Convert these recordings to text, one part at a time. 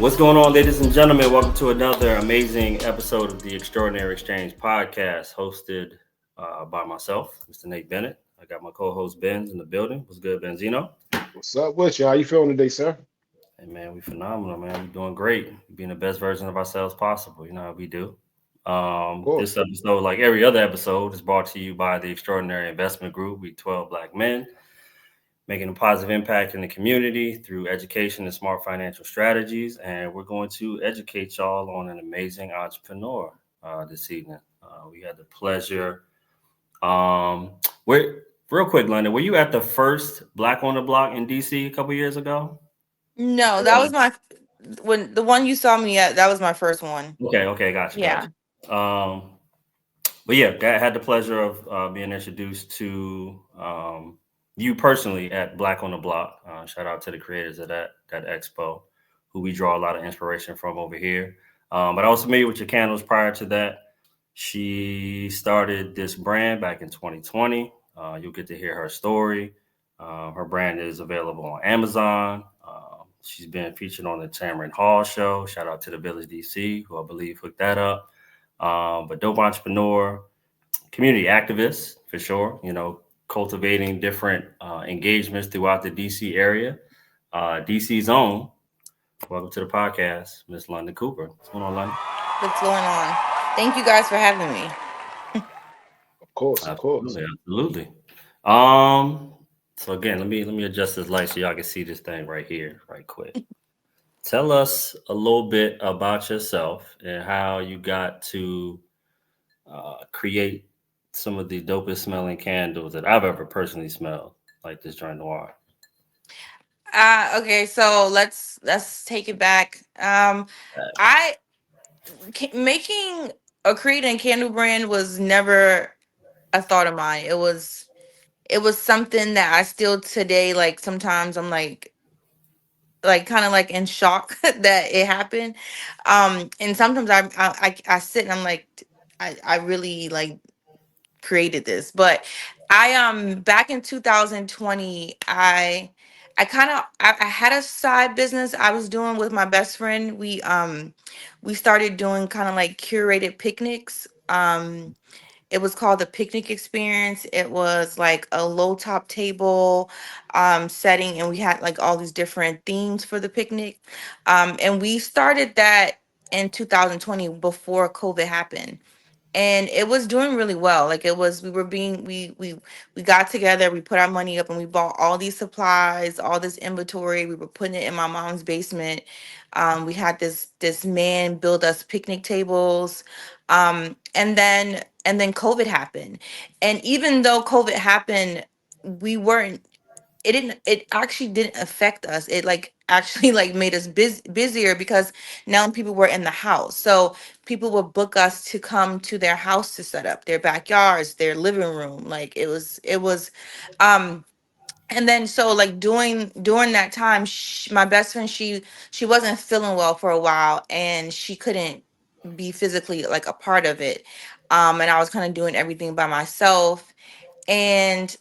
What's going on, ladies and gentlemen? Welcome to another amazing episode of the Extraordinary Exchange podcast, hosted by myself, Mr. Nate Bennett. I got my co-host Benz in the building. What's good, Benzino? What's up with you? How you feeling today, sir? Hey, man, we phenomenal, man. We doing great. Being the best version of ourselves possible. You know how we do. Of This course. episode, like every other episode, is brought to you by the Extraordinary Investment Group. We 12 black men making a positive impact in the community through education and smart financial strategies. And we're going to educate y'all on an amazing entrepreneur this evening. We had the pleasure. We're real quick, London. Were you at the first Black on the Block in DC a couple years ago? No, that was my when the one you saw me at. That was my first one. Okay, gotcha, Yeah. gotcha. But yeah, I had the pleasure of being introduced to you personally at Black on the Block. Shout out to the creators of that expo, who we draw a lot of inspiration from over here. But I was familiar with your candles prior to that. She started this brand back in 2020. You'll get to hear her story. Her brand is available on Amazon. She's been featured on the Tamron Hall show. Shout out to the Village DC, who I believe hooked that up. But dope entrepreneur, community activist for sure. You know, cultivating different engagements throughout the DC area. DC's own. Welcome to the podcast, Miss London Cooper. What's going on, London? What's going on? Thank you guys for having me. Of course, of course. Absolutely, absolutely. Um, so again, let me adjust this light so y'all can see this thing right here, right quick. Tell us a little bit about yourself and how you got to create some of the dopest smelling candles that I've ever personally smelled, like this joint noir. Okay, so let's take it back. I making a creating a candle brand was never a thought of mine. It was something that I still today, like, sometimes I'm like kind of like in shock that it happened. And sometimes I sit and I'm like, I really like created this. But I back in 2020, I kind of I had a side business I was doing with my best friend. We started doing kind of like curated picnics. It was called the Picnic Experience. It was like a low top table setting, and we had like all these different themes for the picnic. And we started that in 2020 before COVID happened, and it was doing really well. Like, it was, we were being we got together, we put our money up, and we bought all these supplies, all this inventory. We were putting it in my mom's basement. We had this man build us picnic tables. And then COVID happened, and even though COVID happened, we weren't it actually didn't affect us. It like actually like made us busier, because now people were in the house. So people would book us to come to their house to set up their backyards, their living room. Like, it was um and then, so like, during that time, my best friend, she wasn't feeling well for a while, and she couldn't be physically like a part of it. And I was kind of doing everything by myself. And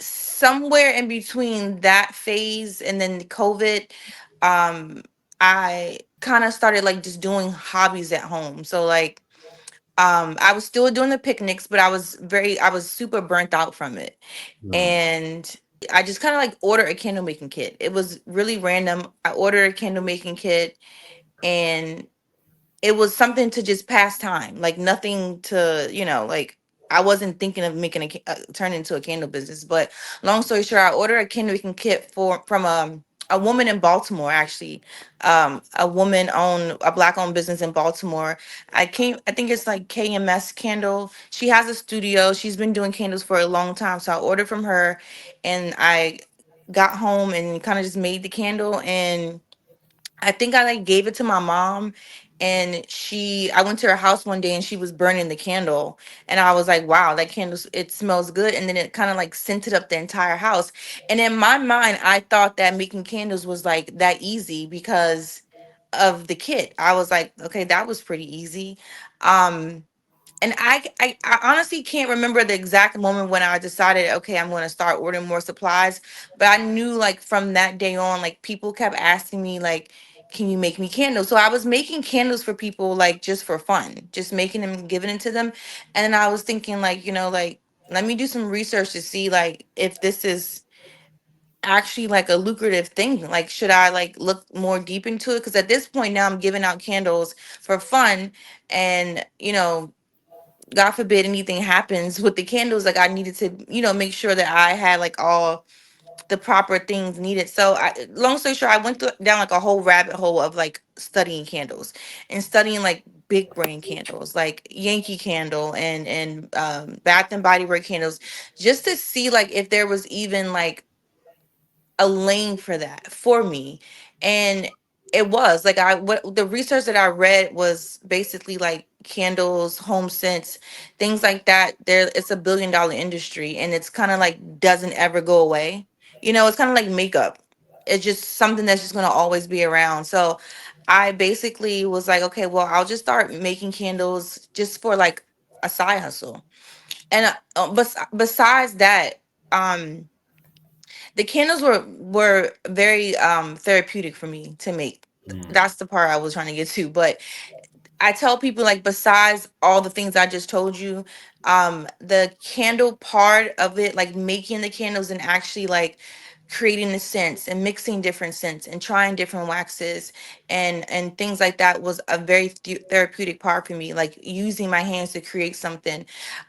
somewhere in between that phase and then the COVID, um, I kind of started like just doing hobbies at home. So like, I was still doing the picnics, but I was super burnt out from it. Mm. And I just kind of like ordered a candle making kit. It was really random. I ordered a candle making kit, and it was something to just pass time, like nothing to, like, I wasn't thinking of making turn into a candle business. But long story short, I ordered a candle making kit from a woman in Baltimore, actually. A woman owned a black owned business in Baltimore. I think it's like KMS Candle. She has a studio. She's been doing candles for a long time. So I ordered from her, and I got home and kind of just made the candle. And I think I like gave it to my mom, and I went to her house one day, and she was burning the candle, and I was like, wow, that candle, it smells good. And then it kind of like scented up the entire house. And in my mind, I thought that making candles was like that easy because of the kit. I was like, okay, that was pretty easy. Um and I honestly can't remember the exact moment when I decided, okay, I'm going to start ordering more supplies. But I knew, like, from that day on, like, people kept asking me, like, can you make me candles? So I was making candles for people, like just for fun, just making them, giving it to them. And then I was thinking, like, like, let me do some research to see like if this is actually like a lucrative thing. Like, should I like look more deep into it? Because at this point now I'm giving out candles for fun. And, God forbid anything happens with the candles, like I needed to, make sure that I had like all the proper things needed. So, long story short, I went down like a whole rabbit hole of like studying candles and studying like big brand candles, like Yankee Candle and Bath and Body Work candles, just to see like if there was even like a lane for that for me. And it was like, I what the research that I read was basically like candles, home scents, things like that. There, it's a $1 billion industry, and it's kind of like doesn't ever go away. It's kind of like makeup. It's just something that's just going to always be around. So I basically was like, okay, well, I'll just start making candles just for like a side hustle. And besides that, um the candles were very therapeutic for me to make. Mm. That's the part I was trying to get to. But I tell people, like, besides all the things I just told you, the candle part of it, like making the candles and actually like creating the scents and mixing different scents and trying different waxes and things like that, was a very therapeutic part for me, like using my hands to create something.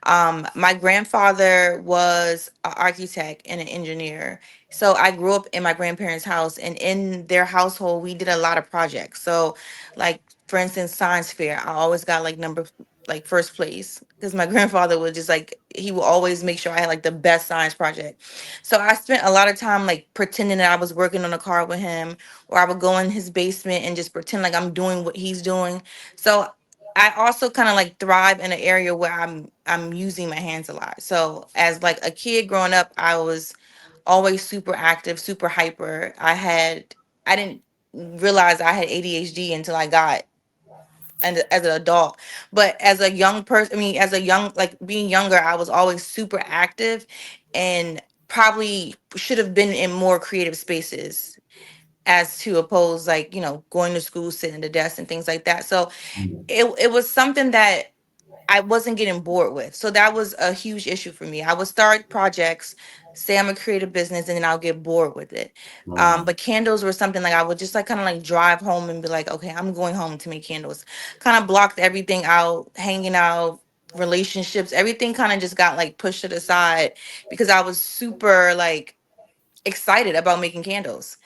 My grandfather was an architect and an engineer, so I grew up in my grandparents' house, and in their household we did a lot of projects. So, like, for instance, science fair, I always got like like first place, because my grandfather would just like, he would always make sure I had like the best science project. So I spent a lot of time like pretending that I was working on a car with him, or I would go in his basement and just pretend like I'm doing what he's doing. So I also kind of like thrive in an area where I'm using my hands a lot. So as like a kid growing up, I was always super active, super hyper. I didn't realize I had ADHD until I got, and as an adult. But as a young person, I mean, as a young, like being younger, I was always super active, and probably should have been in more creative spaces, as to oppose like, going to school, sitting at the desk and things like that. So Mm. it was something that I wasn't getting bored with. So that was a huge issue for me. I would start projects, say I'm a creative business, and then I'll get bored with it. Mm. But candles were something like I would just like kind of like drive home and be like, okay, I'm going home to make candles. Kind of blocked everything out, hanging out, relationships, everything kind of just got like pushed to the side, because I was super like excited about making candles.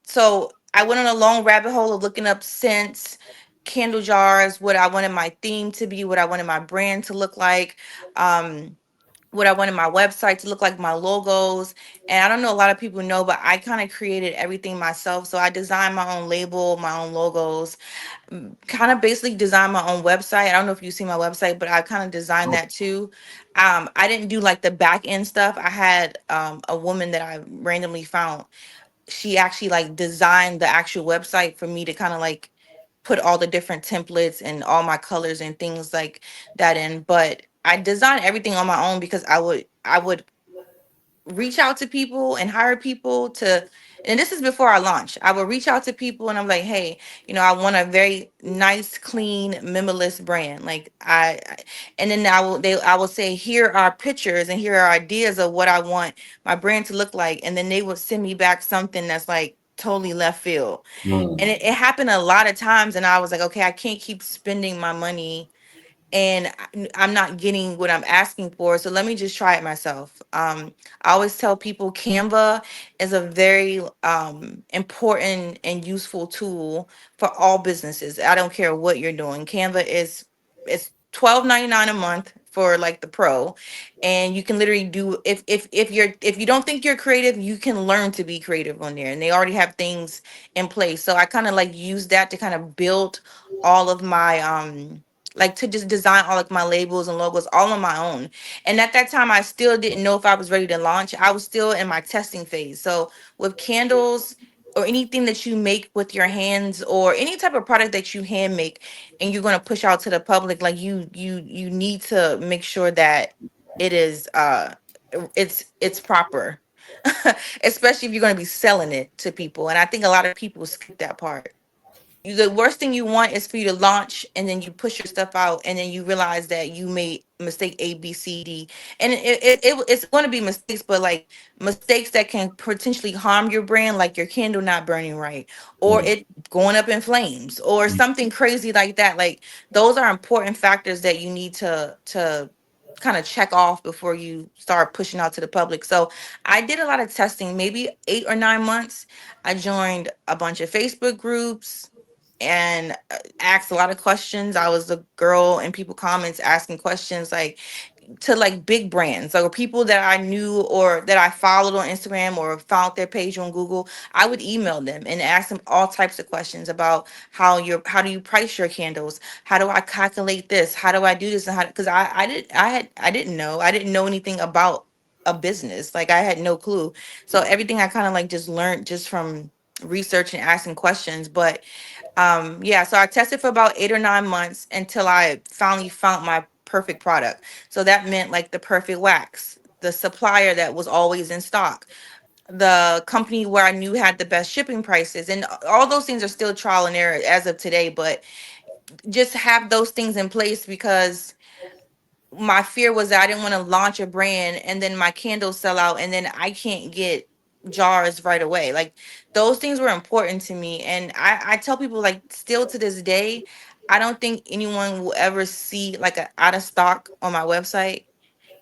So I went on a long rabbit hole of looking up scents, candle jars, what I wanted my theme to be, what I wanted my brand to look like, um, what I wanted my website to look like, my logos. And I don't know, a lot of people know, but I kind of created everything myself. So I designed my own label, my own logos, kind of basically designed my own website. I don't know if you see my website, but I kind of designed that too. I didn't do like the back end stuff. I had a woman that I randomly found. She actually like designed the actual website for me to kind of like put all the different templates and all my colors and things like that in. But I designed everything on my own, because I would reach out to people and hire people to, and this is before I launch, I would reach out to people and I'm like, hey, I want a very nice, clean, minimalist brand. Like and then I will say, here are pictures and here are ideas of what I want my brand to look like. And then they would send me back something that's like totally left field. And Mm. it happened a lot of times. And I was like, okay, I can't keep spending my money and I'm not getting what I'm asking for. So let me just try it myself. I always tell people Canva is a very important and useful tool for all businesses. I don't care what you're doing. Canva is, it's $12.99 a month for like the pro, and you can literally do, if you don't think you're creative, you can learn to be creative on there, and they already have things in place. So I kind of like use that to kind of build all of my like to just design all like my labels and logos all on my own. And at that time, I still didn't know if I was ready to launch. I was still in my testing phase. So with candles or anything that you make with your hands, or any type of product that you hand make and you're going to push out to the public, like you need to make sure that it is it's proper. especially if you're going to be selling it to people. And I think a lot of people skip that part. The worst thing you want is for you to launch and then you push your stuff out and then you realize that you made mistake A, B, C, D, and it's going to be mistakes, but like mistakes that can potentially harm your brand, like your candle not burning right, or Mm, it going up in flames, or mm, something crazy like that. Like those are important factors that you need to kind of check off before you start pushing out to the public. So I did a lot of testing, maybe 8 or 9 months. I joined a bunch of Facebook groups and asked a lot of questions. I was the girl in people comments asking questions like to like big brands, like or people that I knew or that I followed on Instagram or found their page on Google. I would email them and ask them all types of questions about how do you price your candles? How do I calculate this? How do I do this? And how, because I didn't know anything about a business. Like I had no clue. So everything I kind of like just learned just from research and asking questions. But yeah, so I tested for about 8 or 9 months until I finally found my perfect product. So that meant like the perfect wax, the supplier that was always in stock, the company where I knew had the best shipping prices, and all those things are still trial and error as of today. But just have those things in place, because my fear was that I didn't want to launch a brand and then my candles sell out and then I can't get jars right away. Like those things were important to me. And I tell people, like, still to this day, I don't think anyone will ever see like a out of stock on my website,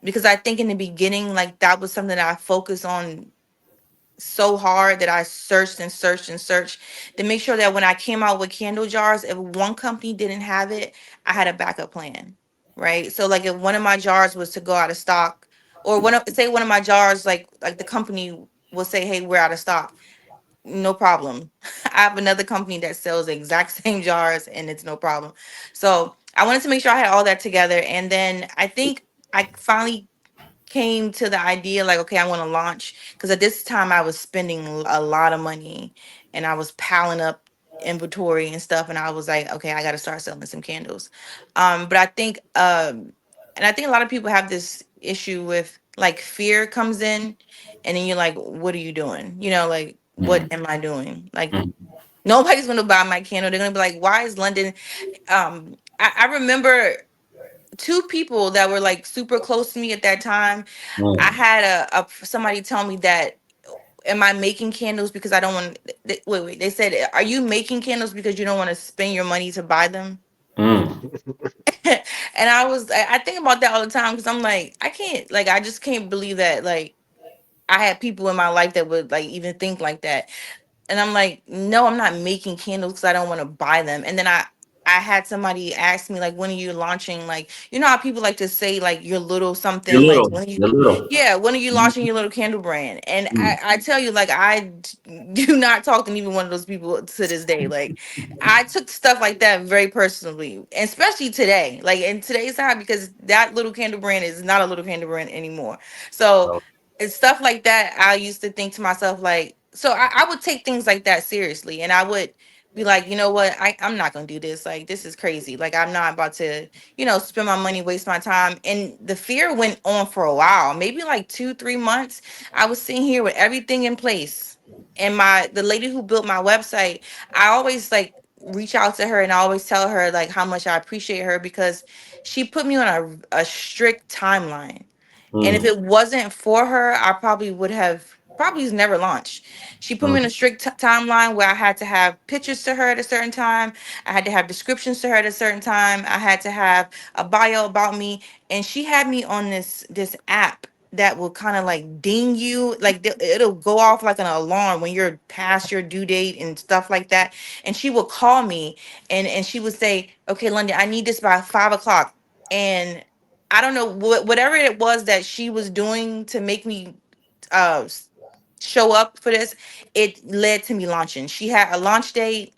because I think in the beginning, like that was something that I focused on so hard, that I searched and searched and searched to make sure that when I came out with candle jars, if one company didn't have it, I had a backup plan. Right. So like if one of my jars was to go out of stock, or say one of my jars, like the company will say, hey, we're out of stock. No problem. I have another company that sells the exact same jars and it's no problem. So I wanted to make sure I had all that together. And then I think I finally came to the idea like, okay, I want to launch, because at this time I was spending a lot of money and I was piling up inventory and stuff, and I was like, okay, I got to start selling some candles. But I think and I think a lot of people have this issue with like fear comes in, and then you're like, what are you doing? Like, what mm, am I doing? Like, mm, nobody's gonna buy my candle. They're gonna be like, why is London? I remember two people that were like super close to me at that time. I mm, had a somebody tell me that, am I making candles because I don't want, wait, they said, are you making candles because you don't want to spend your money to buy them? mm. And I think about that all the time, because I'm like, I can't, like, I just can't believe that, like, I had people in my life that would like even think like that. And I'm like, no, I'm not making candles because I don't want to buy them. And then I had somebody ask me, like, when are you launching? Like, you know how people like to say like your little You're something, like little. when are you, You're little. yeah, when are you Mm, launching your little candle brand? And mm. I tell you, like, do not talk to even one of those people to this day. Like, I took stuff like that very personally, and especially today, like in today's time, because that little candle brand is not a little candle brand anymore. So So, it's stuff like that. I used to think to myself, like, so I would take things like that seriously, and I would be like, you know what, I'm not gonna do this. Like, this is crazy. Like, I'm not about to, spend my money, waste my time. And the fear went on for a while, maybe like 2, 3 months. I was sitting here with everything in place, and the lady who built my website, I always like reach out to her and I always tell her like how much I appreciate her, because she put me on a strict timeline. And if mm, it wasn't for her, I probably would have probably never launched. She put me in a mm, strict timeline where I had to have pictures to her at a certain time. I had to have descriptions to her at a certain time. I had to have a bio about me. And she had me on this app that will kind of like ding you, like it'll go off like an alarm when you're past your due date and stuff like that. And she would call me, and she would say, okay, London, I need this by 5 o'clock. And I don't know whatever it was that she was doing to make me uh s- show up for this. It led to me launching. She had a launch date.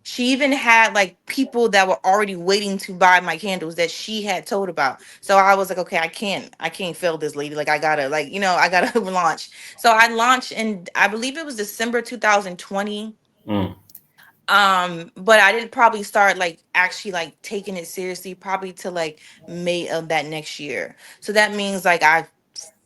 She even had like people that were already waiting to buy my candles that she had told about. So I was like, okay, I can't fail this lady. Like, I gotta, like, I gotta launch. So I launched, and I believe it was December 2020. mm. But I didn't probably start like actually like taking it seriously probably to like May of that next year. So that means like I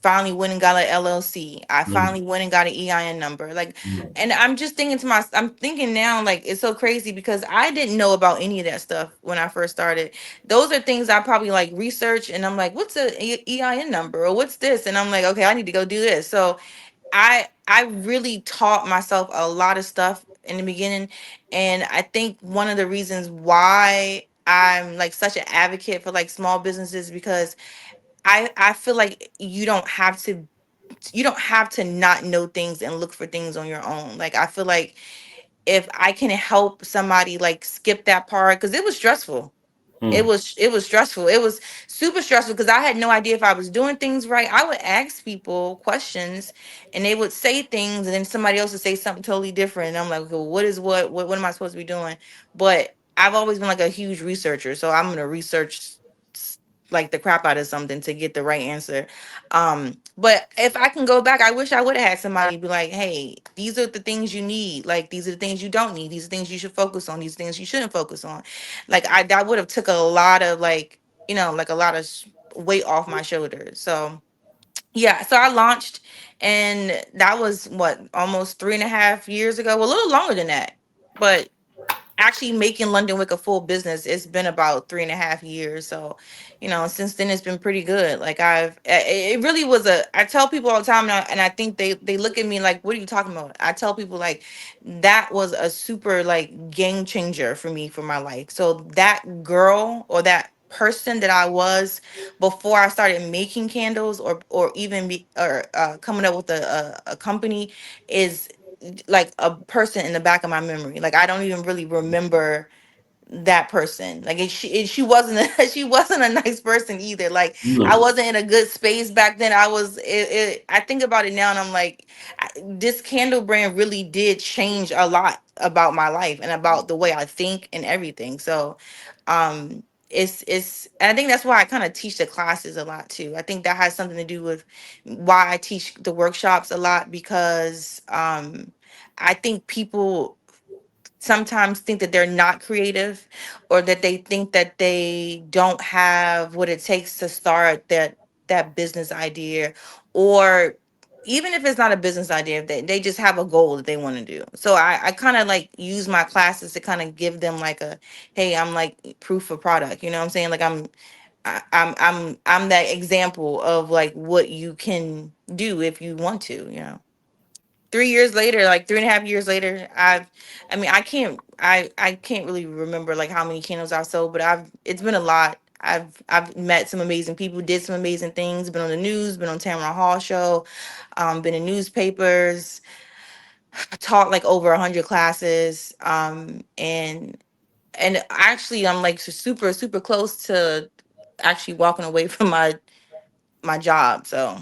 finally went and got an LLC. I Mm, finally went and got an EIN number. Like, mm, and I'm just thinking to I'm thinking now, like, it's so crazy because I didn't know about any of that stuff when I first started. Those are things I probably like research, and I'm like, what's a EIN number or what's this? And I'm like, okay, I need to go do this. So I really taught myself a lot of stuff in the beginning, and I think one of the reasons why I'm like such an advocate for like small businesses because I feel like you don't have to not know things and look for things on your own. Like I feel like if I can help somebody like skip that part because it was stressful. mm, It was stressful. It was super stressful because I had no idea if I was doing things right. I would ask people questions and they would say things and then somebody else would say something totally different. And I'm like, okay, well, what am I supposed to be doing? But I've always been like a huge researcher. So I'm gonna research like the crap out of something to get the right answer. But if I can go back, I wish I would have had somebody be like, hey, these are the things you need, like these are the things you don't need, these are things you should focus on, these things you shouldn't focus on. Like I that would have took a lot of like, like a lot of weight off my shoulders. So yeah, so I launched, and that was what, almost 3.5 years ago, well, a little longer than that. But actually making London Wick a full business, it's been about 3.5 years. So, since then it's been pretty good. Like it really was I tell people all the time now, and I think they look at me like, what are you talking about? I tell people like that was a super like game changer for me for my life. So that girl or that person that I was before I started making candles or even coming up with a company is like a person in the back of my memory. Like I don't even really remember that person. Like she wasn't she wasn't a nice person either. Like I mm, wasn't in a good space back then. I think about it now and I'm like, this candle brand really did change a lot about my life and about the way I think and everything. So it's and I think that's why I kind of teach the classes a lot too. I think that has something to do with why I teach the workshops a lot because I think people sometimes think that they're not creative or that they think that they don't have what it takes to start that business idea, or even if it's not a business idea, if they just have a goal that they want to do. So I kind of like use my classes to kind of give them like a, hey, I'm like proof of product, you know what I'm saying? Like I'm that example of like what you can do if you want to. 3 years later, like 3.5 years later, I mean, I can't really remember like how many candles I've sold, but it's been a lot. I've met some amazing people, did some amazing things, been on the news, been on Tamara Hall show, been in newspapers, taught like over 100 classes, and actually I'm like super super close to actually walking away from my job. So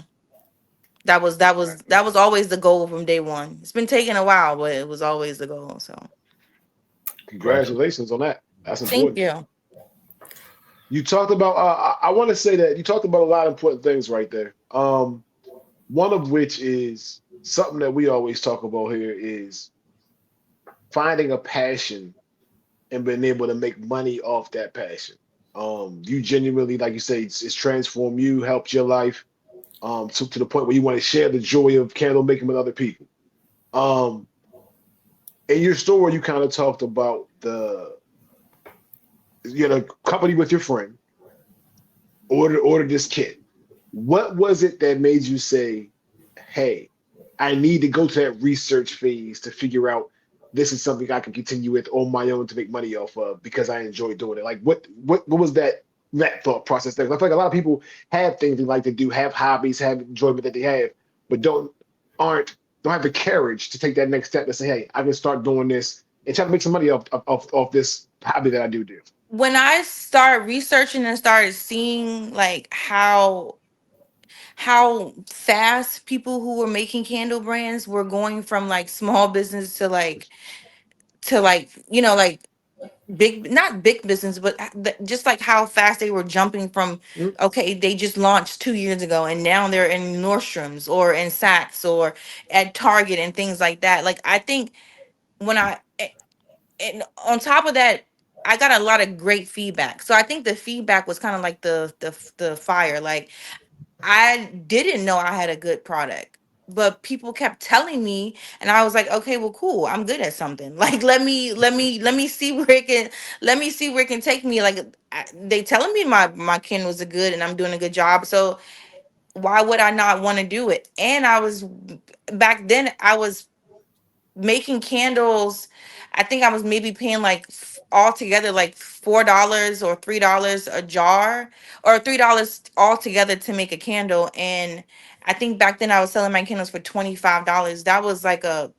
that was always the goal from day one. It's been taking a while, but it was always the goal. So gotcha. Congratulations on that. That's thank important. you. You talked about. I want to say that you talked about a lot of important things right there. One of which is something that we always talk about here is finding a passion and being able to make money off that passion. You genuinely, like you say, it's transformed you, helped your life, to the point where you want to share the joy of candle making with other people. Um, in your story, you kind of talked about the company with your friend, order this kit. What was it that made you say, "Hey, I need to go to that research phase to figure out this is something I can continue with on my own to make money off of because I enjoy doing it." Like what was that thought process there? 'Cause I feel like a lot of people have things they like to do, have hobbies, have enjoyment that they have, but aren't don't have the courage to take that next step and say, "Hey, I can start doing this and try to make some money off this hobby that I do." When I started researching and started seeing like how fast people who were making candle brands were going from like small business to like like big, not big business, but just like how fast they were jumping from, Mm, okay, they just launched 2 years ago and now they're in Nordstrom's or in Saks or at Target and things like that. Like I think when and on top of that, I got a lot of great feedback. So I think the feedback was kind of like the fire. Like I didn't know I had a good product, but people kept telling me, and I was like, okay, well, cool. I'm good at something. Like, let me see where it can, let me see where it can take me. Like, they telling me my candles are good, and I'm doing a good job. So why would I not want to do it? And I was back then. I was making candles. I think I was maybe paying like altogether like $4 or $3 a jar, or $3 altogether to make a candle. And I think back then I was selling my candles for $25. That was like a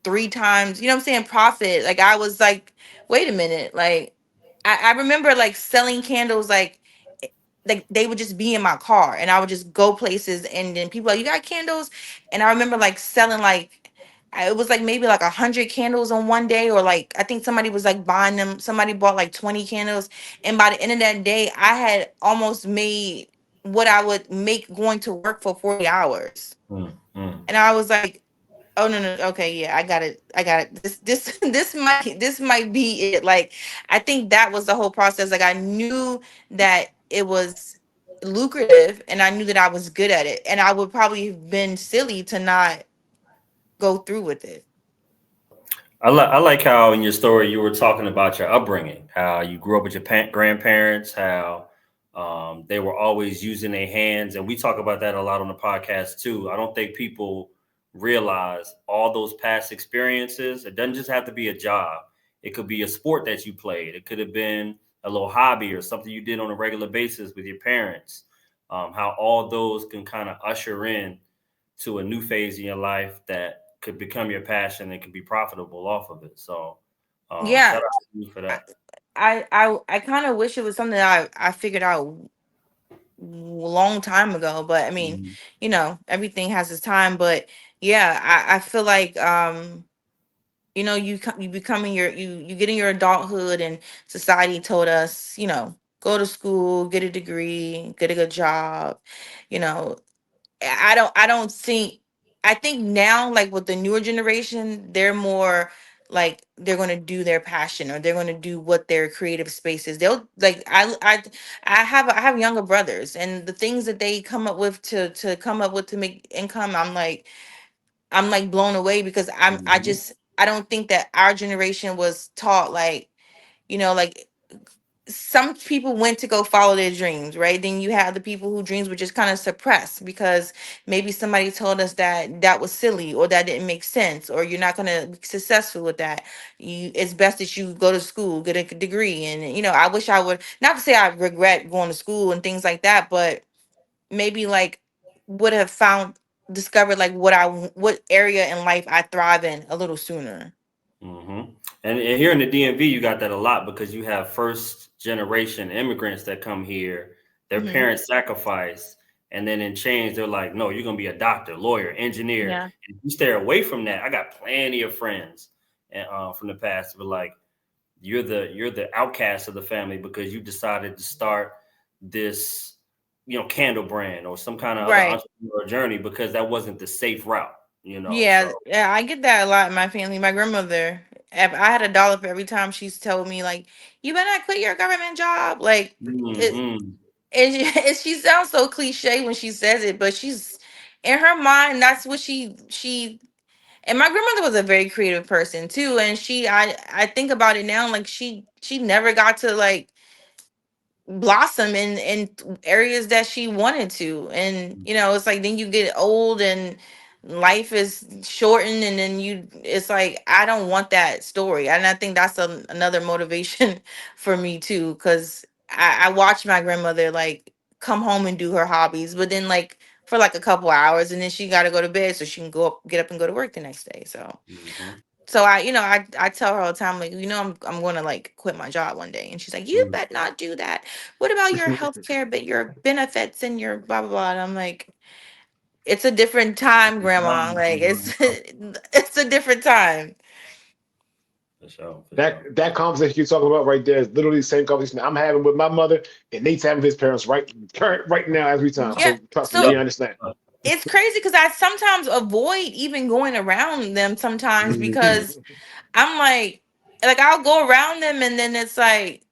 three times, you know what I'm saying, profit. Like, I was like, wait a minute. Like, I remember like selling candles, eh, like they would just be in my car, and I would just go places, and then people like, you got candles? And I remember like selling like, it was like maybe like 100 candles on one day, or like I think somebody was like buying them. Somebody bought like 20 candles, and by the end of that day, I had almost made what I would make going to work for 40 hours. Mm, mm. And I was like, oh no, no, okay, yeah, I got it. I got it. This this might be it. Like, I think that was the whole process. Like, I knew that it was lucrative, and I knew that I was good at it. And I would probably have been silly to not go through with it. I like how in your story you were talking about your upbringing, how you grew up with your grandparents, how they were always using their hands, and we talk about that a lot on the podcast too. I don't think people realize all those past experiences. It doesn't just have to be a job. It could be a sport that you played. It could have been a little hobby or something you did on a regular basis with your parents. How all those can kind of usher in to a new phase in your life that could become your passion and can be profitable off of it. So, Yeah, shout out to you for I that. I kind of wish it was something that I figured out long time ago. But I mean, Mhm. everything has its time. But yeah, I feel like you becoming you getting your adulthood, and society told us, go to school, get a degree, get a good job. you know I don't think, I think now, like with the newer generation, they're more like they're going to do their passion, or they're going to do what their creative space is. They'll like, I have younger brothers, and the things that they come up with to come up with to make income, I'm like blown away, because Mhm. I don't think that our generation was taught, like some people went to go follow their dreams, right? Then you have the people whose dreams were just kind of suppressed, because maybe somebody told us that that was silly, or that didn't make sense, or you're not going to be successful with that. It's best that you go to school, get a degree. And I wish I would, not to say I regret going to school and things like that, but maybe like would have found discovered like what area in life I thrive in a little sooner. hmm and here in the DMV, you got that a lot because you have first generation immigrants that come here. Their Hmm. parents sacrifice, and then in change, they're like, "No, you're gonna be a doctor, lawyer, engineer." Yeah. And if you stay away from that, I got plenty of friends and from the past who were like, "You're the outcast of the family because you decided to start this, candle brand or some kind of other Right. entrepreneurial journey because that wasn't the safe route." Yeah, So. yeah, I get that a lot in my family. My grandmother, if I had a dollar for every time she's told me like, "You better not quit your government job." Like, it, Hmm. she sounds so cliche when she says it, but she's in her mind. That's what she. And my grandmother was a very creative person too, and I think about it now, like she never got to like blossom in areas that she wanted to. And it's like, then you get old, and life is shortened, and then it's like, I don't want that story. And I think that's another motivation for me too, because I watched my grandmother like come home and do her hobbies, but then like for like a couple hours, and then she got to go to bed so she can get up and go to work the next day. Hmm. So I tell her all the time, like, I'm going to like quit my job one day. And she's like, you better not do that. What about your health care, but your benefits and your blah blah blah? And I'm like, it's a different time, grandma. Like, it's it's a different time. For sure, for sure. That conversation you're talking about right there is literally the same conversation I'm having with my mother and Nate's having with his parents right now as we time. Yeah. So trust me, So we Yep. understand. it's crazy because I sometimes avoid even going around them sometimes, because I'm like I'll go around them, and then it's like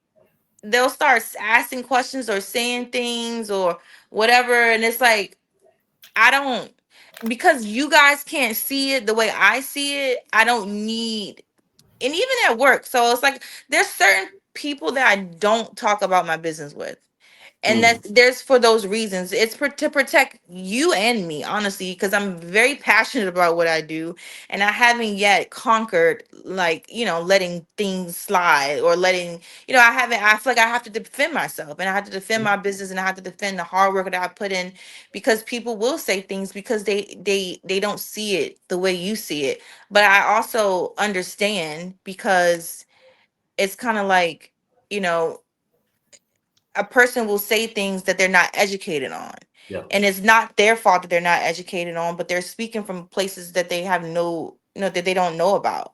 they'll start asking questions or saying things or whatever, and it's like I don't, because you guys can't see it the way I see it. I don't need, and even at work. So it's like there's certain people that I don't talk about my business with, and Mm, that's there's for those reasons. It's to protect you and me, honestly, because I'm very passionate about what I do, and I haven't yet conquered, like, letting things slide, or letting, I haven't. I feel like I have to defend myself, and I have to defend my business, and I have to defend the hard work that I put in, because people will say things because they don't see it the way you see it. But I also understand, because it's kind of like, you know a person will say things that they're not educated on. yeah. And it's not their fault that they're not educated on, but they're speaking from places that they have that they don't know about.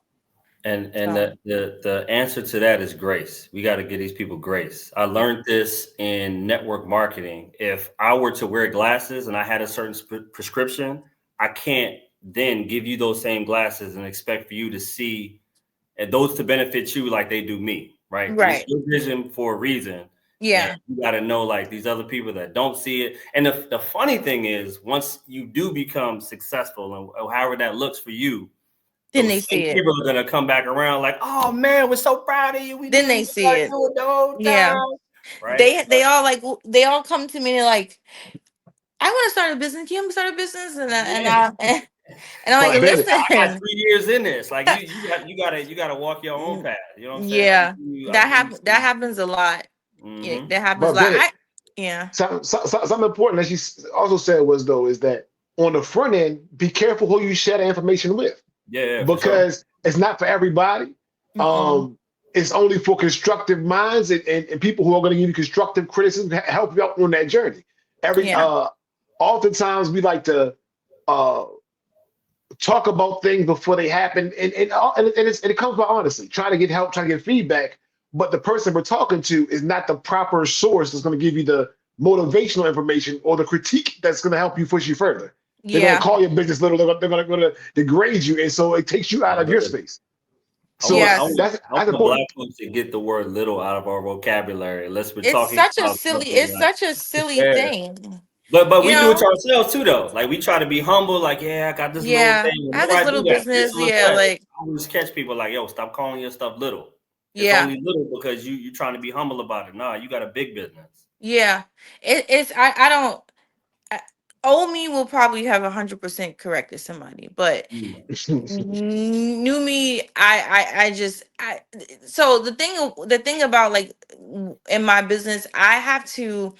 And So the answer to that is grace. We got to give these people grace. I learned this in network marketing. If I were to wear glasses and I had a certain prescription, I can't then give you those same glasses and expect for you to see and those to benefit you like they do me, right? It's right. your vision for a reason. And Yeah. you got to know like these other people that don't see it. And the funny thing is, once you do become successful, and however that looks for you, Then they those same see it. people are gonna come back around like, oh man, we're so proud of you. We knew Then you they was gonna see it. do it the whole Yeah. time. Right? They all like, they all come to me and they're like, I want to start a business. Can you help me start a business? Yeah. And I'm Well, like, then I got listen. 3 years in this. Like you gotta walk your own path. You know what I'm saying? Yeah. I give you That some. happens a lot. Yeah, Mm-hmm. that happens a but lot. Bennett, Yeah. something important that she also said was though is that on the front end, be careful who you share the information with Yeah, yeah, for sure. because it's not for everybody. Mm-mm. It's only for constructive minds and people who are going to give you constructive criticism to help you out on that journey. Every Yeah. Oftentimes we like to uh talk about things before they happen, and it comes by honesty, trying to get help, trying to get feedback. But the person we're talking to is not the proper source that's going to give you the motivational information or the critique that's going to help you push you further. They're going to Yeah. call your business little. They're going to degrade you, and so it takes you out of your space. I want, So I Yes. want, I that's want black important. folks to get the word little out of our vocabulary unless we're It's talking such a about silly, something it's like, such a silly yeah. thing. But You we do it know? to ourselves too, though. Like we try to be humble, like, yeah, I got this little Yeah. thing. I have Whenever this I do little that, business. gentle and Yeah, fresh, like, I always catch people like, yo, stop calling your stuff little. It's yeah. only little because you're trying to be humble about it. Nah, you got a big business. Yeah. It's I don't I, old me will probably have 100% corrected somebody, but Mm, new me, I just so the thing about, like, in my business, I have to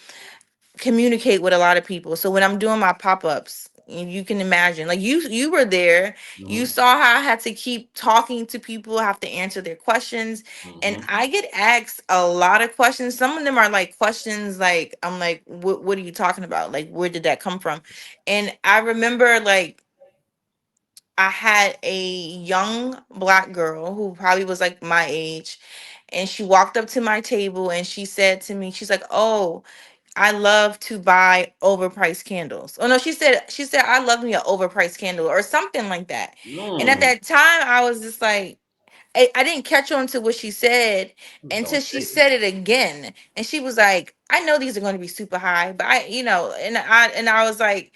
communicate with a lot of people. So when I'm doing my pop-ups, you can imagine, like, you were there, you mm-hmm, saw how I had to keep talking to people, have to answer their questions, and mm-hmm, I get asked a lot of questions. Some of them are like questions like, I'm like, what are you talking about? Like, where did that come from? And I remember, like, I had a young black girl who probably was like my age, and she walked up to my table and she said to me, she's like, "Oh, I love to buy overpriced candles." Oh no, she said I love me an overpriced candle or something like that. And at mm. that time, I was just like, I didn't catch on to what she said Don't until she say said it again, and she was like, "I know these are going to be super high, but and I was like,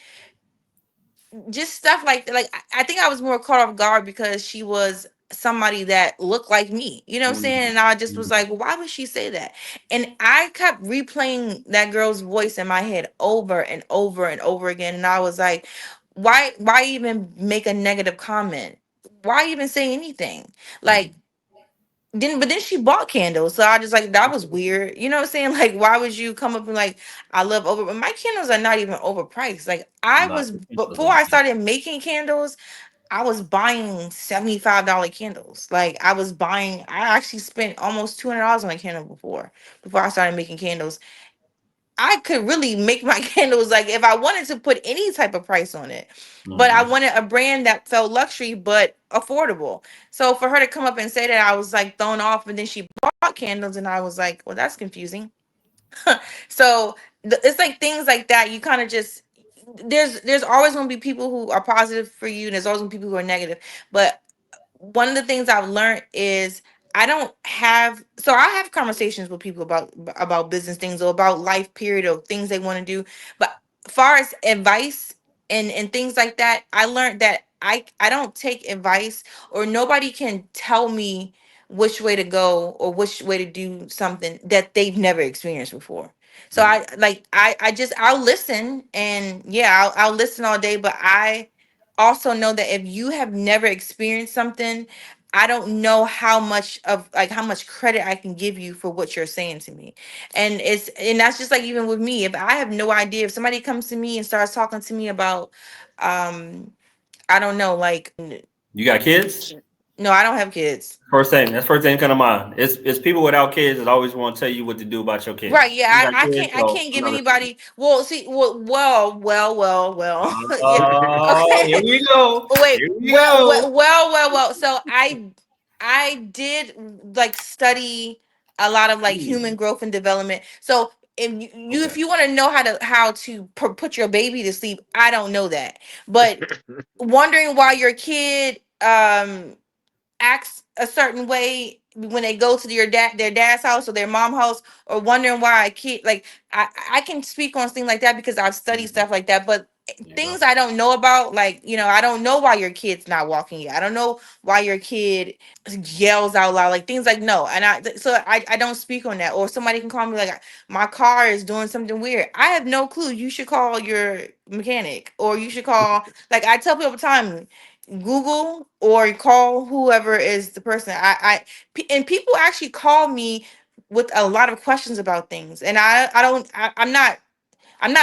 just stuff like that. Like, I think I was more caught off guard because she was somebody that looked like me. You know what I'm saying? it. And I just was Mhm, like, why would she say that? And I kept replaying that girl's voice in my head over and over and over again. And I was like, why even make a negative comment? Why even say anything? Like, mhm, but then she bought candles, so I just, like, that was weird. You know what I'm saying? Like, why would you come up and like, I love over, but my candles are not even overpriced. Like, I Not was, the pencils before and I pen. started making candles, I was buying $75 candles. Like, I actually spent almost $200 on a candle before I started making candles. I could really make my candles, like, if I wanted to put any type of price on it. But I Mhm. wanted a brand that felt luxury but affordable. So for her to come up and say that, I was like thrown off. And then she bought candles, and I was like, well, that's confusing. So it's like things like that. You kind of just, there's always going to be people who are positive for you, and there's always going to be people who are negative. But one of the things I've learned is I don't have, so I have conversations with people about business things or about life period or things they want to do. But far as advice and things like that, I learned that I don't take advice, or nobody can tell me which way to go or which way to do something that they've never experienced before. So Mm. I'll listen, and yeah, I'll listen all day, but I also know that if you have never experienced something, I don't know how much credit I can give you for what you're saying to me. And that's just like, even with me, if I have no idea, if somebody comes to me and starts talking to me about um I don't know, like You got kids? no, I don't have kids. First thing come to mind. It's people without kids that always want to tell you what to do about your Right, kids. yeah, You got I kids, can't, so I'm give not listening. anybody. Well, see, well. Yeah, Oh, here okay. we go. Wait, Here we go. well. So I did like study a lot of like Mm, human growth and development. So if okay. you want to know how to put your baby to sleep, I don't know that. But wondering why your kid acts a certain way when they go to their dad's house or their mom house, or wondering why a kid, like, I can speak on things like that because I've studied Mhm. stuff like that. But There you things go. I don't know about, like, I don't know why your kid's not walking yet. I don't know why your kid yells out loud, like things like, no. And I don't speak on that. Or somebody can call me like, my car is doing something weird, I have no clue. You should call your mechanic, or you should call, like, I tell people all the time, Google or call whoever is the person. And people actually call me with a lot of questions about things, and I don't I'm not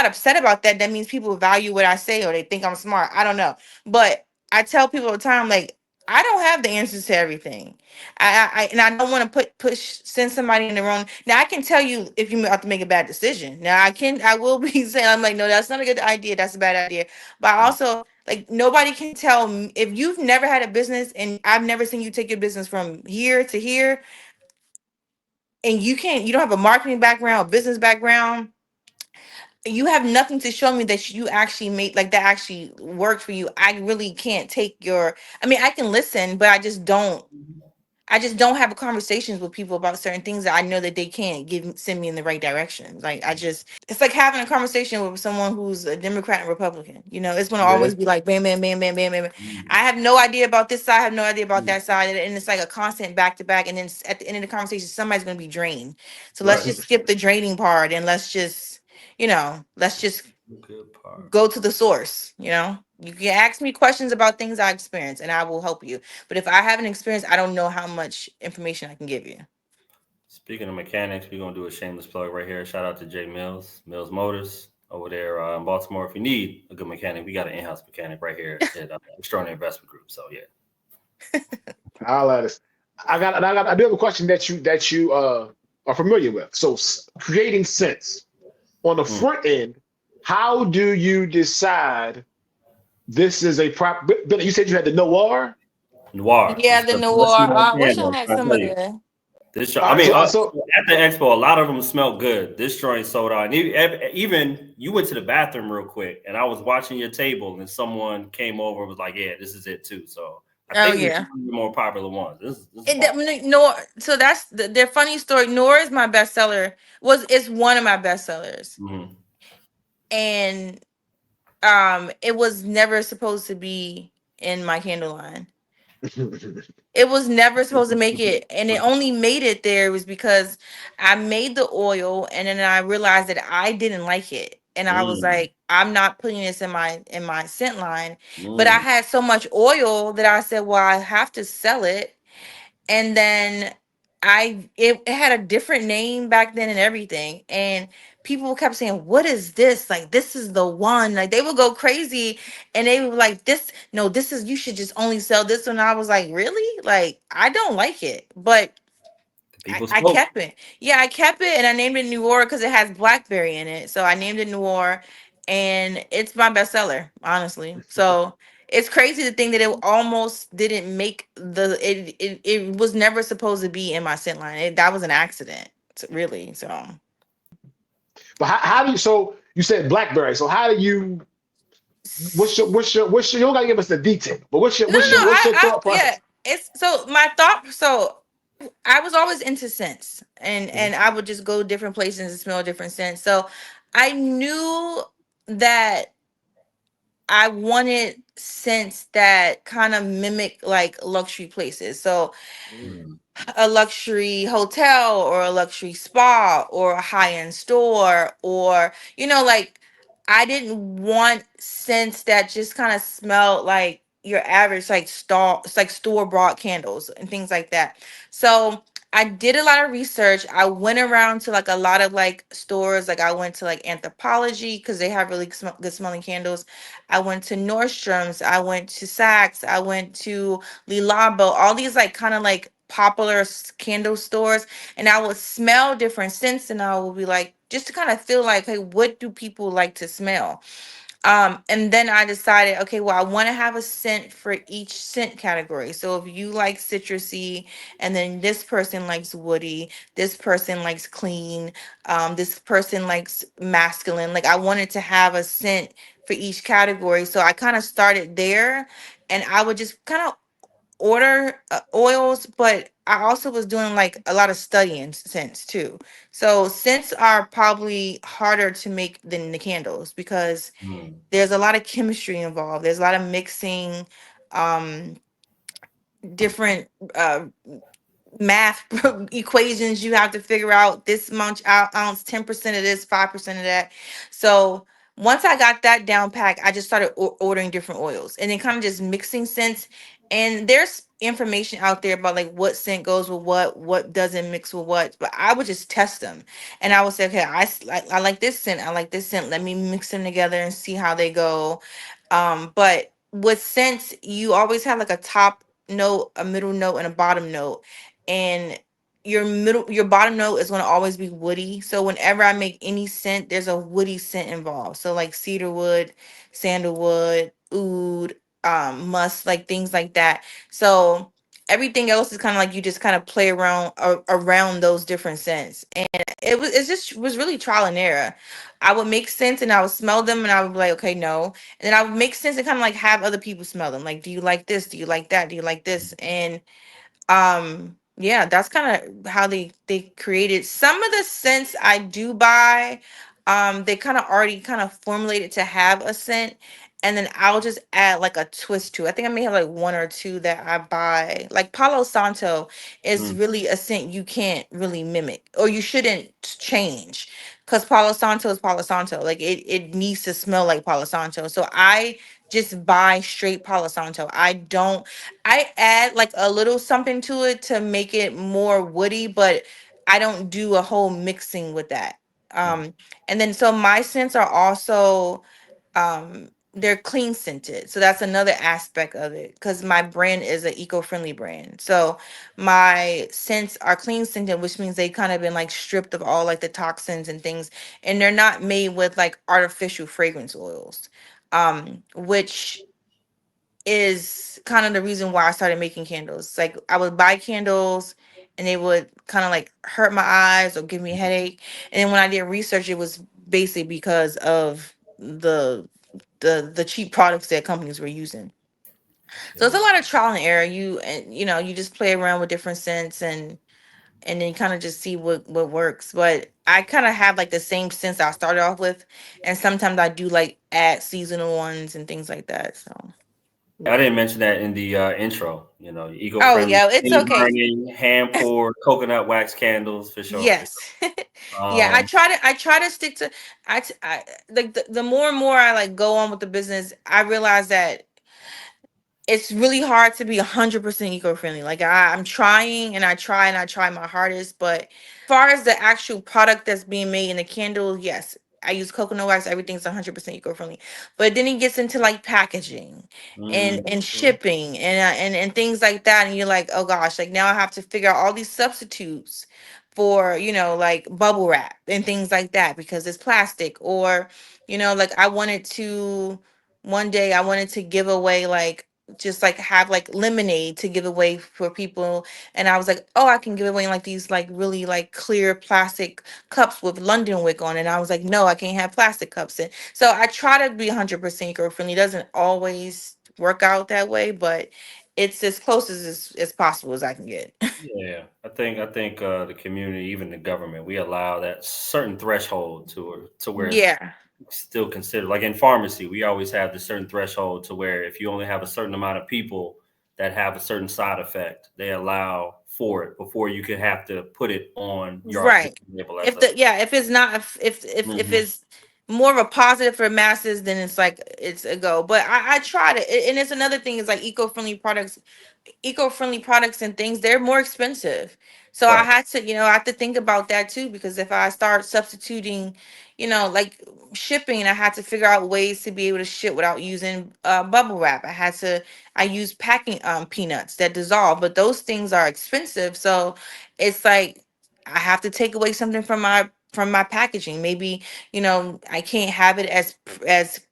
upset about that. That means people value what I say, or they think I'm smart. I don't know. But I tell people all the time, like, I don't have the answers to everything. And I don't want to send somebody in the wrong. Now I can tell you if you have to make a bad decision. Now I will be saying, I'm like, no, that's not a good idea. That's a bad idea. But I Mm. also, like, nobody can tell me, if you've never had a business and I've never seen you take your business from here to here, and you don't have a marketing background, business background, you have nothing to show me that you actually made, like, that actually worked for you. I really can't take your, I mean, I can listen, but I just don't have conversations with people about certain things that I know that they can't send me in the right direction. Like, it's like having a conversation with someone who's a Democrat and Republican. It's gonna Yeah. always be like bam, bam, bam, bam, bam, bam. I Mm. have no idea about this side. I have no idea about Mm. that side, and it's like a constant back to back. And then at the end of the conversation, somebody's gonna be drained. So let's Right. just skip the draining part, and let's just Good part. go to the source. You can ask me questions about things I experience, and I will help you. But if I haven't experienced, I don't know how much information I can give you. Speaking of mechanics, we're gonna do a shameless plug right here. Shout out to Jay Mills, Mills Motors over there in Baltimore. If you need a good mechanic, we got an in-house mechanic right here at Extraordinary Investment Group. So yeah. I'll add this. I do have a question that you are familiar with. So creating sense on the Mm. front end, how do you decide this is a prop? But you said you had the noir. Noir. Yeah, This is the the best noir. smelling I wish I candle. had I'm trying to some of tell you. the. This, All I right, mean, so at the expo, a lot of them smelled good. This joint sold out. And even you went to the bathroom real quick, and I was watching your table, and someone came over and was like, "Yeah, this is it too." So I Oh think this is yeah. one of the more popular ones. This is And bomb. Nor. So that's their funny story. Nor is my bestseller. It's one of my bestsellers, Mm-hmm. and it was never supposed to be in my candle line. It was never supposed to make it, and it only made it there was because I made the oil, and then I realized that I didn't like it, and I was Mm, like, I'm not putting this in my scent line. But I mm. had so much oil that I said, well, I have to sell it. And then it had a different name back then and everything, and people kept saying, what is this, like, this is the one, like, they would go crazy, and they were like, this, no, this is, you should just only sell this one. I was like, really? Like, I don't like it, but The I, people I spoke. kept it. Yeah, I kept it, and I named it Noir because it has blackberry in it. So I named it Noir, and it's my bestseller, honestly. So it's crazy to think that it almost didn't make it was never supposed to be in my scent line. That was an accident, really. So but how do you? So you said BlackBerry. So how do you? You don't gotta give us the detail, but no, no, no. what's your thought Yeah. process? It's so my thought. So I was always into scents, and Mhm. I would just go different places and smell different scents. So I knew that I wanted scents that kind of mimic like luxury places. So Mm. Mm, a luxury hotel or a luxury spa or a high-end store, or like I didn't want scents that just kind of smelled like your average like store, it's like store bought candles and things like that. So I did a lot of research. I went around to like a lot of like stores. Like I went to like Anthropologie because they have really good smelling candles. I went to Nordstrom's, I went to Saks, I went to Lilabo, all these like kind of like popular candle stores, and I would smell different scents, and I would be like, just to kind of feel like, hey, what do people like to smell? And then I decided, okay, well, I want to have a scent for each scent category. So if you like citrusy, and then this person likes woody, this person likes clean, this person likes masculine. Like I wanted to have a scent for each category. So I kind of started there, and I would just kind of order oils, but I also was doing like a lot of studying scents too. So scents are probably harder to make than the candles because mm, there's a lot of chemistry involved. There's a lot of mixing, um, different math equations you have to figure out. This much ounce, 10% of this, 5% of that. So once I got that down pack, I just started ordering different oils and then kind of just mixing scents. And there's information out there about like what scent goes with what doesn't mix with what, but I would just test them. And I would say, okay, I like this scent, I like this scent, let me mix them together and see how they go. But with scents, you always have like a top note, a middle note, and a bottom note. And your bottom note is going to always be woody. So whenever I make any scent, there's a woody scent involved. So like cedarwood, sandalwood, oud, musk, like things like that. So everything else is kind of like you just kind of play around around those different scents. And it was really trial and error. I would make scents and I would smell them and I would be like, okay, no. And then I would make sense and kind of like have other people smell them. Like, do you like this? Do you like that? Do you like this? And yeah, that's kind of how they created some of the scents I do buy. They kind of already kind of formulated to have a scent, and then I'll just add like a twist to it. I think I may have like one or two that I buy. Like Palo Santo is mm, really a scent you can't really mimic or you shouldn't change, because Palo Santo is Palo Santo. Like it needs to smell like Palo Santo. So I just buy straight Palo Santo. I add like a little something to it to make it more woody, but I don't do a whole mixing with that. mm. And then so my scents are also they're clean scented. So that's another aspect of it because my brand is an eco-friendly brand. So my scents are clean scented, which means they kind of been like stripped of all like the toxins and things, and they're not made with like artificial fragrance oils. Which is kind of the reason why I started making candles. Like I would buy candles and they would kind of like hurt my eyes or give me a headache. And then when I did research, it was basically because of the cheap products that companies were using. So it's a Yeah. lot of trial and error. You just play around with different scents and then kind of just see what works. But I kind of have like the same scents I started off with, and sometimes I do like add seasonal ones and things like that. So. I didn't mention that in the intro. You know, Oh eco-friendly, yeah, it's clean okay. burning, hand poured coconut wax candles for sure. For Yes. sure. Yeah, I try to stick to I like the more and more I like go on with the business, I realize that it's really hard to be 100% eco-friendly. Like I'm trying and I try and I try my hardest, but far as the actual product that's being made in the candle, yes, I use coconut wax. Everything's 100% eco-friendly. But then it gets into like packaging and Mm, and shipping and things like that, and you're like, oh gosh, like now I have to figure out all these substitutes for like bubble wrap and things like that because it's plastic, or like one day I wanted to give away like just like have like lemonade to give away for people, and I was like, oh, I can give away like these like really like clear plastic cups with London Wick on it. And I was like, no, I can't have plastic cups. And so I try to be 100% eco-friendly. It doesn't always work out that way, but it's as close as possible as I can get. Yeah, I think the community, even the government, we allow that certain threshold to where it's Yeah. still considered. Like in pharmacy, we always have this certain threshold to where if you only have a certain amount of people that have a certain side effect, they allow for it before you could have to put it on your Right. label as If a. the yeah, if it's not if Mhm. it's more of a positive for masses, then it's like it's a go. But I tried it, and it's another thing is like eco-friendly products and things, they're more expensive. So I Right. had to, I had to think about that too, because if I start substituting, like shipping, I had to figure out ways to be able to ship without using bubble wrap. I use packing peanuts that dissolve, but those things are expensive. So it's like I have to take away something from my packaging. Maybe, I can't have it as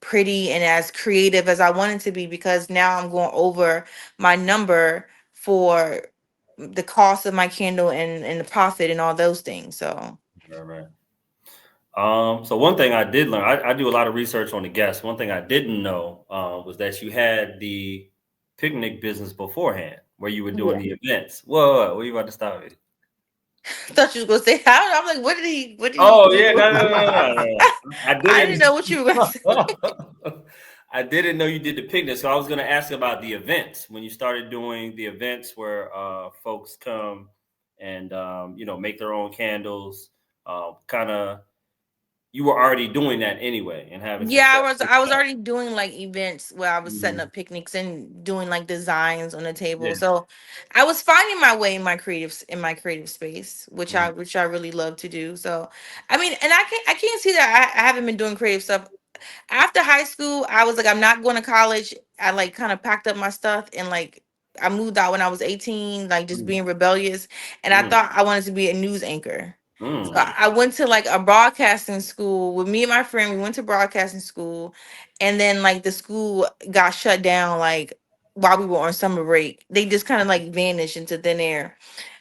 pretty and as creative as I want it to be, because now I'm going over my number for the cost of my candle and the profit and all those things. So Right. Right. So one thing I did learn, I do a lot of research on the guests. One thing I didn't know was that you had the picnic business beforehand, where you were doing yeah. the events. Whoa, what are you about to stop me? I thought you was gonna say, I don't know. I'm like, what did he Oh yeah, do? no, no, no, no, no, no. I I didn't didn't. know what you were gonna say. I didn't know you did the picnic, so I was going to ask about the events when you started doing the events where folks come and make their own candles. Kind of, you were already doing that anyway and having Yeah, success with I was that. already doing like events where I was setting Mhm. up picnics and doing like designs on the table. Yeah. So I was finding my way in my creative space, Mhm. which I really love to do. So I mean, and I can't see that I haven't been doing creative stuff after high school. I was like, I'm not going to college. I like kind of packed up my stuff and like I moved out when I was 18, like just Mm, being rebellious. And I mm, thought I wanted to be a news anchor. So mm. I went to like a broadcasting school with me and my friend. We went to broadcasting school, and then like the school got shut down like while we were on summer break. They just kind of like vanished into thin air,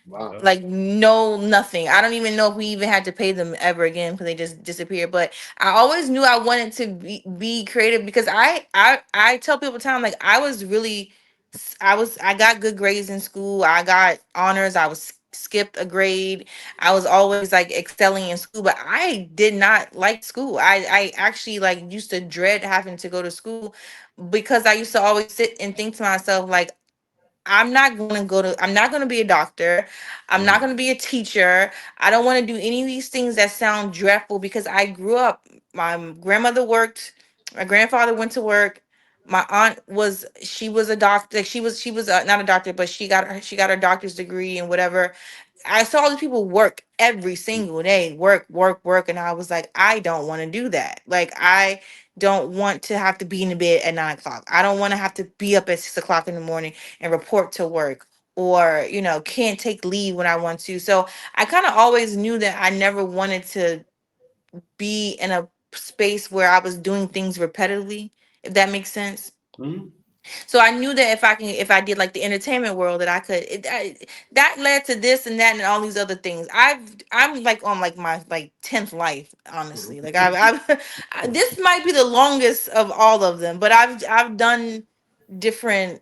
Wow. Okay. like no nothing. I don't even know if we even had to pay them ever again because they just disappeared. But I always knew I wanted to be creative, because I tell people time, like I was really I got good grades in school. I got honors. I was skipped a grade. I was always like excelling in school, but I did not like school. I actually like used to dread having to go to school, because I used to always sit and think to myself like I'm not going to be a doctor. I'm not Mm, going to be a teacher. I don't want to do any of these things that sound dreadful, because I grew up, my grandmother worked, my grandfather went to work. My aunt she was a doctor. Like, she was not a doctor, but she got her doctor's degree and whatever. I saw these people work every single day, work, work, work, and I was like, I don't want to do that. Like, I don't want to have to be in the bed at 9 o'clock. I don't want to have to be up at 6 o'clock in the morning and report to work, or can't take leave when I want to. So I kind of always knew that I never wanted to be in a space where I was doing things repetitively, if that makes sense. mm. So I knew that if I did like the entertainment world, that that led to this and that and all these other things. I'm like on like my like 10th life, honestly. Like this might be the longest of all of them, but I've done different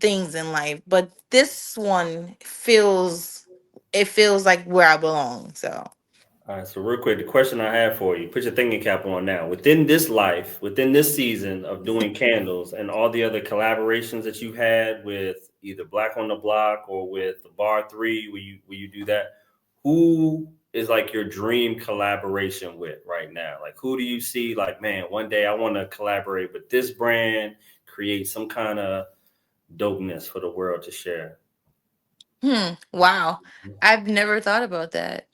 things in life, but this one feels like where I belong. So All right, so real quick, the question I have for you, put your thinking cap on now. Within this life, within this season of doing candles and all the other collaborations that you had with either Black on the Block or with the Bar 3, where you do that, who is like your dream collaboration with right now? Like who do you see like, man, one day I want to collaborate with this brand, create some kind of dopeness for the world to share. wow, I've never thought about that.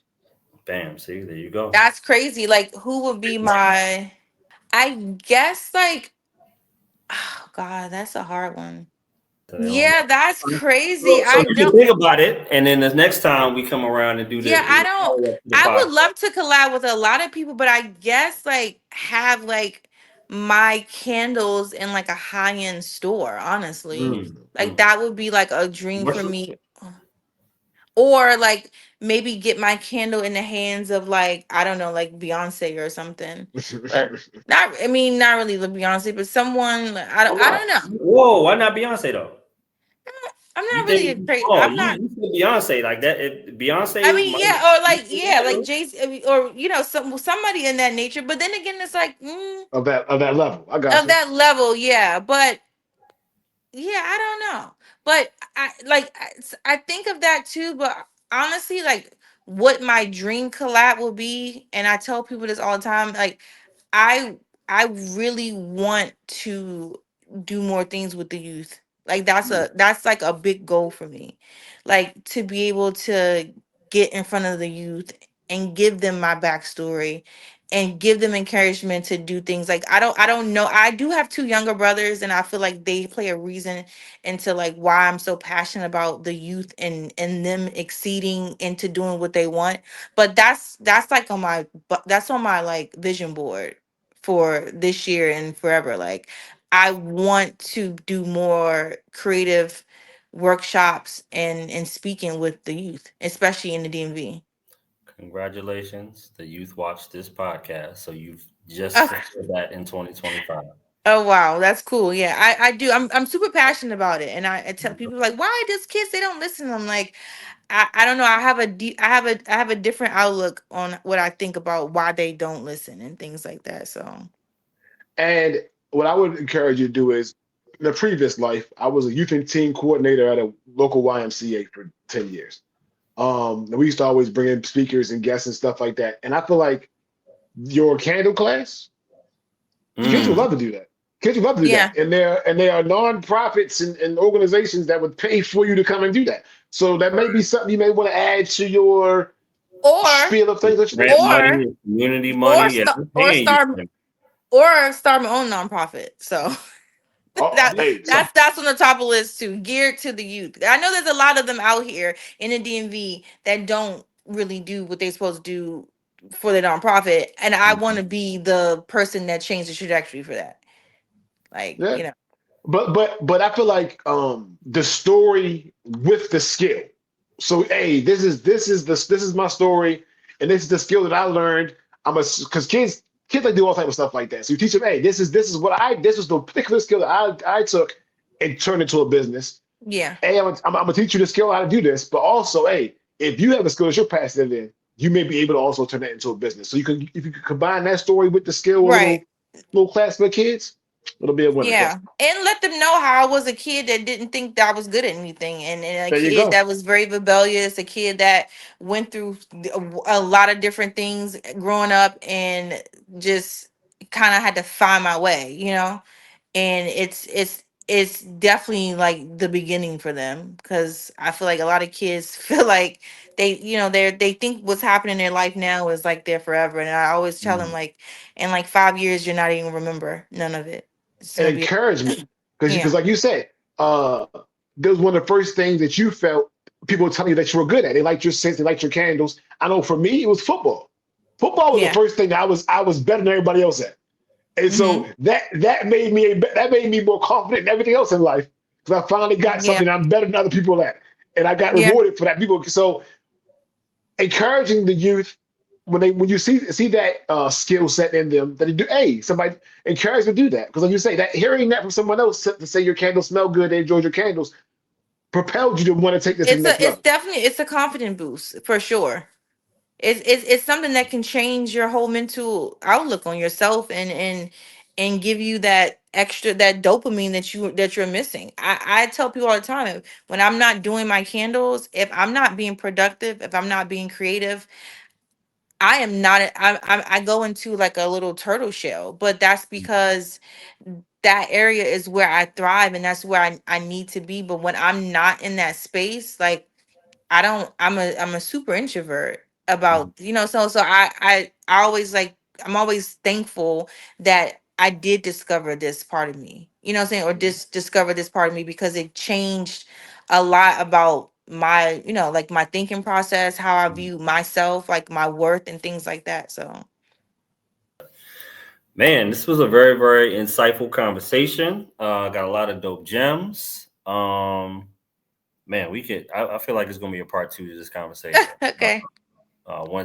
Bam, see, there you go. That's crazy. Like, who would be my? I guess like, oh God, that's a hard one. So they don't Yeah, that's know. crazy. So I you can don't. think about it, and then the next time we come around and do Yeah, the I don't. follow up to the I podcast. would love to collab with a lot of people, but I guess like have like my candles in like a high end store. Honestly, Mm, like mm. that would be like a dream for Commercial? me. Or like maybe get my candle in the hands of like, I don't know, like Beyonce or something. But not, I mean, not really the Beyonce, but someone, Why I not? don't know. Whoa, why not Beyonce though? I'm You not really think? a crazy. Oh, I'm not. you said Beyonce like that? I Beyonce mean, might. yeah, or like, yeah, like Jason, or somebody in that nature. But then again, it's like of that level. I got of you. that level, yeah. But yeah, I don't know. But I think of that too. But honestly, like what my dream collab will be, and I tell people this all the time, like I I really want to do more things with the youth. Like that's like a big goal for me. Like to be able to get in front of the youth and give them my backstory and give them encouragement to do things. Like I don't know. I do have two younger brothers and I feel like they play a reason into like why I'm so passionate about the youth and them exceeding into doing what they want. But that's like on my that's on my like vision board for this year and forever. Like I want to do more creative workshops and speaking with the youth, especially in the DMV. Congratulations, the youth watch this podcast, so you've just Okay. fulfilled that in 2025. Oh wow, that's cool. Yeah, I do. I'm super passionate about it, and I tell people like, why does kids they don't listen? I'm like, I don't know. I have a I have a different outlook on what I think about why they don't listen and things like that. So And what I would encourage you to do is, in the previous life, I was a youth and team coordinator at a local YMCA for 10 years. And we used to always bring in speakers and guests and stuff like that. And I feel like your candle class, kids would Mm, love to do that. Kids would love to do yeah, that. And there are nonprofits and organizations that would pay for you to come and do that. So that may be something you may want to add to your or spiel of things that you do. grant or money, community money. Yeah, I'm paying you. or start my own nonprofit. So Oh, that hey, that's on the top of the list too, geared to the youth. I know there's a lot of them out here in the DMV that don't really do what they're supposed to do for the nonprofit, and I want to be the person that changed the trajectory for that. Like yeah. But I feel like the story with the skill. So hey, this is my story, and this is the skill that I learned. I'm a because kids like do all type of stuff like that. So you teach them, hey, this is what I this is the particular skill that I took and turned into a business. yeah, Hey, I'm gonna teach you the skill how to do this, but also, hey, if you have a skill that you're passionate in, you may be able to also turn that into a business. So you can if you can combine that story with the skill, a right. little class for kids, it'll be a winner. Yeah, Trust me. and let them know how I was a kid that didn't think that I was good at anything, and a There you kid go. that was very rebellious, a kid that went through a lot of different things growing up, and just kind of had to find my way, and it's definitely like the beginning for them because I feel like a lot of kids feel like they think what's happening in their life now is like there forever, and I always tell them Mm. like in like 5 years you're not even remember none of it. It's And gonna be encouragement. Because yeah, like you said, that was one of the first things that you felt people were telling you that you were good at. They liked your sense, they liked your candles. I know for me, it was football. Football was the yeah, first thing I was better than everybody else at. And hmm, so that made me more confident in everything else in life. Because I finally got yeah, something I'm better than other people at. And I got yeah. rewarded for that. People so encouraging the youth when you see that skill set in them that they do somebody encourage them to do that because like you say that hearing that from someone else to say your candles smell good they enjoyed your candles propelled you to want to take this to the next It's level. definitely it's a confident boost for sure. It's something that can change your whole mental outlook on yourself and give you that extra that dopamine that you're missing. I tell people all the time when I'm not doing my candles, if I'm not being productive, if I'm not being creative, I am not. I go into like a little turtle shell, but that's because that area is where I thrive and that's where I need to be. But when I'm not in that space, like I don't I'm a super introvert about so I always like I'm always thankful that I did discover this part of me. You know what I'm saying? Or discover this part of me because it changed a lot about my, like my thinking process, how I view myself, like my worth and things like that. So Man, this was a very, very insightful conversation. Got a lot of dope gems. Man, we could. I feel like it's going to be a part two to this conversation. okay.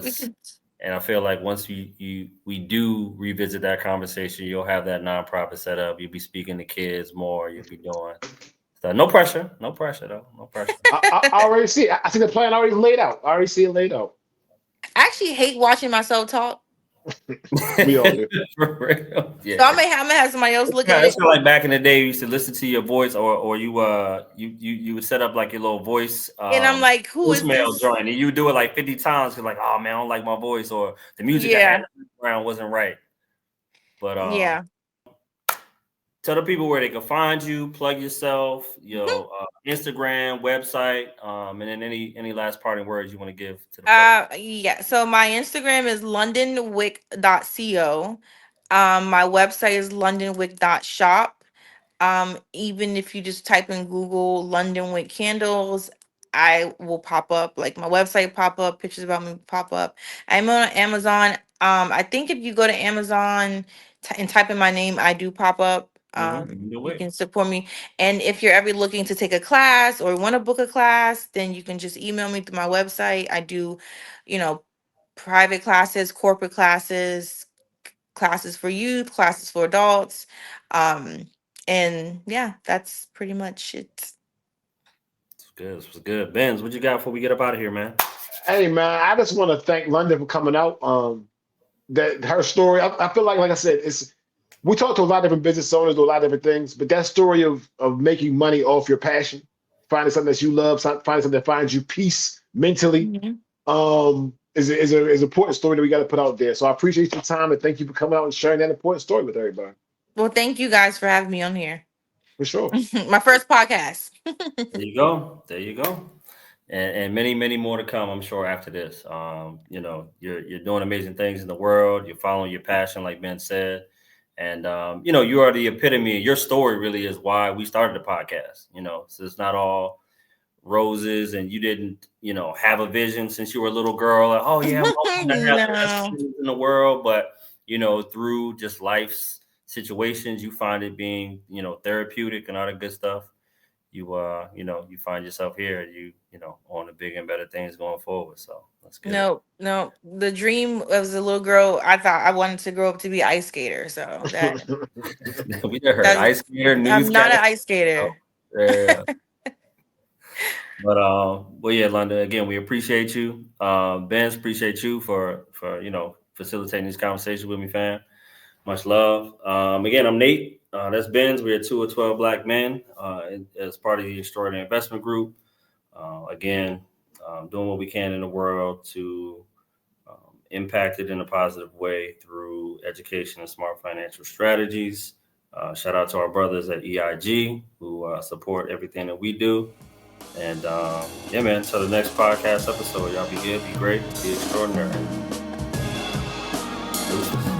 We Once, could and I feel like once we do revisit that conversation, you'll have that nonprofit set up. You'll be speaking to kids more. You'll be doing So no pressure. No pressure though. No pressure. I already see it. I see the plan already laid out. I already see it laid out. I actually hate watching myself talk. We all do. For real. So Yeah. I'm gonna have somebody else look at It's it. kind of like back in the day, you used to listen to your voice, or you would set up like your little voice And I'm like, who is voicemail this? joint, and you would do it like 50 times. Cause like, oh man, I don't like my voice, or the music I had Yeah. in the background wasn't right. But Yeah. tell the people where they can find you, plug yourself, your Instagram, website, and then any last parting words you want to give to the folks. Yeah. So my Instagram is londonwick.co. My website is londonwick.shop. Even if you just type in Google London Wick candles, I will pop up. Like my website pop up, pictures about me pop up. I'm on Amazon. I think if you go to Amazon and type in my name, I do pop up. Do You it. can support me. And if you're ever looking to take a class or want to book a class, then you can just email me through my website. I do, you know, private classes, corporate classes, classes for youth, classes for adults. Um, and yeah, that's pretty much it. It's good. It's good. Benz, what you got before we get up out of here, man? Hey man, I just want to thank London for coming out. That her story. I feel like I said, it's we talk to a lot of different business owners, do a lot of different things, but that story of making money off your passion, finding something that you love, finding something that finds you peace mentally, Mhm. is an important story that we got to put out there. So I appreciate your time and thank you for coming out and sharing that important story with everybody. Well, thank you guys for having me on here. For sure. My first podcast. There you go. There you go. And many, many more to come, I'm sure, after this. You're doing amazing things in the world. You're following your passion, like Ben said. And you are the epitome. Your story really is why we started the podcast. So it's not all roses, and you didn't, have a vision since you were a little girl. Like, oh yeah, I'm hoping to have the best No. things in the world. But through just life's situations, you find it being, therapeutic and all that good stuff. You find yourself here. On the big and better things going forward. So that's good. No, no. The dream as a little girl, I thought I wanted to grow up to be an ice skater. So We just heard that's ice skater, I'm not an newscaster. ice skater. Yeah. But yeah, London, again, we appreciate you. Benz, appreciate you for facilitating this conversation with me, fam. Much love. Again, I'm Nate. That's Benz. We're 2 of 12 Black men as part of the Extraordinary Investment Group. Again, doing what we can in the world to impact it in a positive way through education and smart financial strategies. Shout out to our brothers at E.I.G who support everything that we do. And yeah, man, until the next podcast episode, y'all be good, be great, be extraordinary. Deuces.